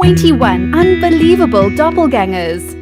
21 Unbelievable Doppelgangers.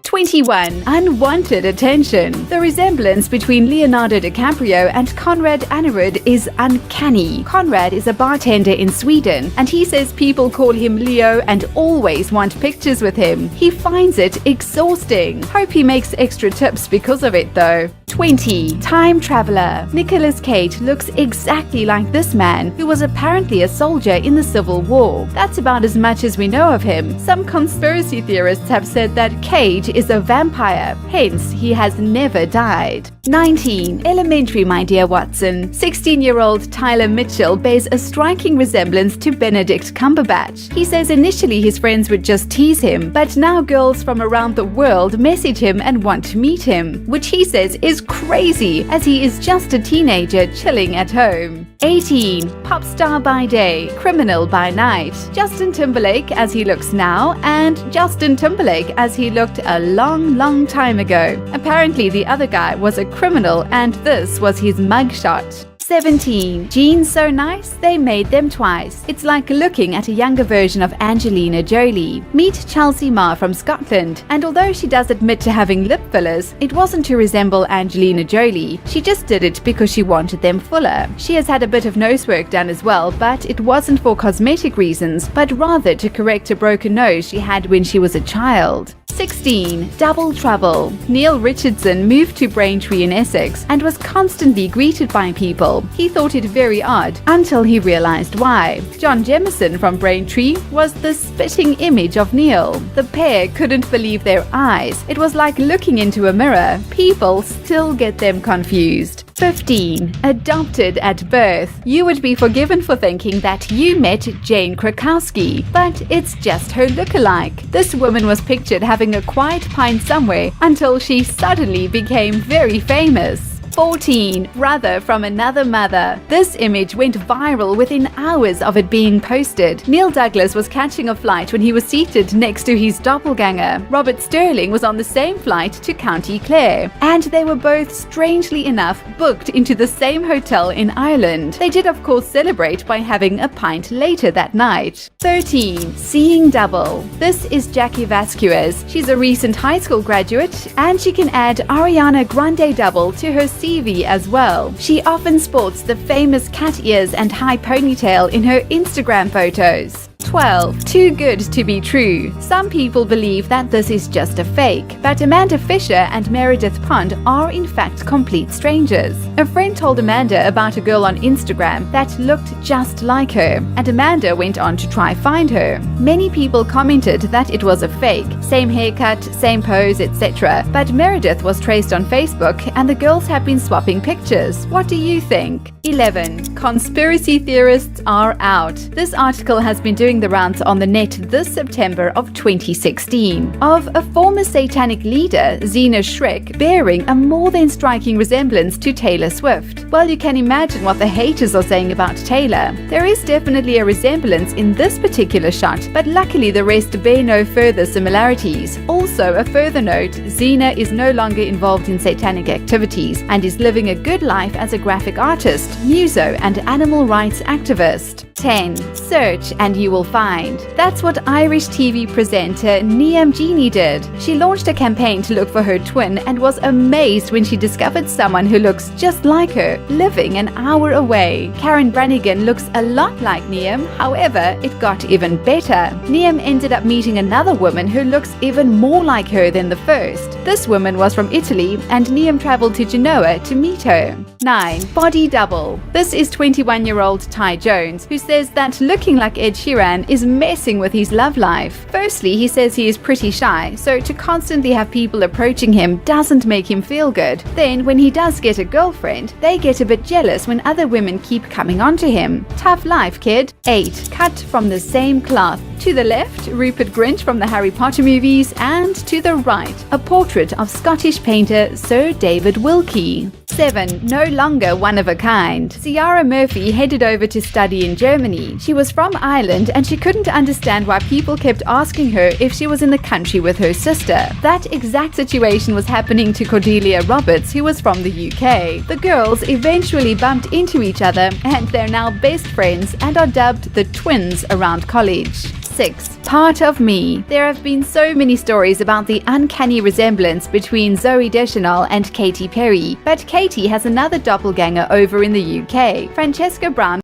21 Unwanted Attention. The resemblance between Leonardo DiCaprio and Konrad Anerud is uncanny. Konrad is a bartender in Sweden, and he says people call him Leo and always want pictures with him. He finds it exhausting. Hope he makes extra tips because of it though. 20 Time Traveler. Nicolas Cage looks exactly like this man, who was apparently a soldier in the Civil War. That's about as much as we know of him. Some conspiracy theorists have said that Cage is a vampire, hence he has never died. 19 Elementary, my dear Watson. 16-year-old Tyler Mitchell bears a striking resemblance to Benedict Cumberbatch. He says initially his friends would just tease him, but now girls from around the world message him and want to meet him, which he says is crazy, as he is just a teenager chilling at home. 18 Pop star by day, criminal by night. Justin Timberlake as he looks now, and Justin Timberlake as he looked a long time ago. Apparently the other guy was a criminal and this was his mugshot. 17 Jeans so nice they made them twice. It's like looking at a younger version of Angelina Jolie. Meet Chelsea Marr from Scotland, and although she does admit to having lip fillers, it wasn't to resemble Angelina Jolie. She just did it because she wanted them fuller. She has had a bit of nose work done as well, but it wasn't for cosmetic reasons, but rather to correct a broken nose she had when she was a child. 16 Double Trouble. Neil Richardson moved to Braintree in Essex and was constantly greeted by people. He thought it very odd until he realized why. John Jemison from Braintree was the spitting image of Neil. The pair couldn't believe their eyes. It was like looking into a mirror. People still get them confused. 15 Adopted at birth. You would be forgiven for thinking that you met Jane Krakowski, but it's just her lookalike. This woman was pictured having a quiet pint somewhere until she suddenly became very famous. 14 Brother from Another Mother. This image went viral within hours of it being posted. Neil Douglas was catching a flight when he was seated next to his doppelganger. Robert Sterling was on the same flight to County Clare, and they were both, strangely enough, booked into the same hotel in Ireland. They did of course celebrate by having a pint later that night. 13 Seeing Double. This is Jackie Vasquez. She's a recent high school graduate, and she can add Ariana Grande double to her CV as well. She often sports the famous cat ears and high ponytail in her Instagram photos. 12 Too Good to Be True. Some people believe that this is just a fake, but Amanda Fisher and Meredith Pond are in fact complete strangers. A friend told Amanda about a girl on Instagram that looked just like her, and Amanda went on to try find her. Many people commented that it was a fake, same haircut, same pose, etc. But Meredith was traced on Facebook and the girls have been swapping pictures. What do you think? 11 Conspiracy theorists are out. This article has been doing the rounds on the net this September of 2016 of a former satanic leader, Zena Shrek, bearing a more than striking resemblance to Taylor Swift. Well, you can imagine what the haters are saying about Taylor. There is definitely a resemblance in this particular shot, but luckily the rest bear no further similarities. Also, a further note, Zena is no longer involved in satanic activities and is living a good life as a graphic artist, muso, and animal rights activist. 10 Search and you will find. That's what Irish TV presenter Niamh Jeannie did. She launched a campaign to look for her twin and was amazed when she discovered someone who looks just like her, living an hour away. Karen Brannigan looks a lot like Niamh, however, it got even better. Niamh ended up meeting another woman who looks even more like her than the first. This woman was from Italy, and Niamh traveled to Genoa to meet her. 9 Body Double. This is 21-year-old Ty Jones, who says that looking like Ed Sheeran is messing with his love life. Firstly, he says he is pretty shy, so to constantly have people approaching him doesn't make him feel good. Then, when he does get a girlfriend, they get a bit jealous when other women keep coming onto him. Tough life, kid. 8 Cut from the same cloth. To the left, Rupert Grint from the Harry Potter movies, and to the right, a portrait of Scottish painter Sir David Wilkie. 7. No longer one of a kind. Ciara Murphy headed over to study in Germany. She was from Ireland and she couldn't understand why people kept asking her if she was in the country with her sister. That exact situation was happening to Cordelia Roberts, who was from the UK. The girls eventually bumped into each other and they're now best friends and are dubbed the twins around college. 6. Part of me. There have been so many stories about the uncanny resemblance between Zooey Deschanel and Katy Perry, but Katy has another doppelganger over in the UK. Francesca Brown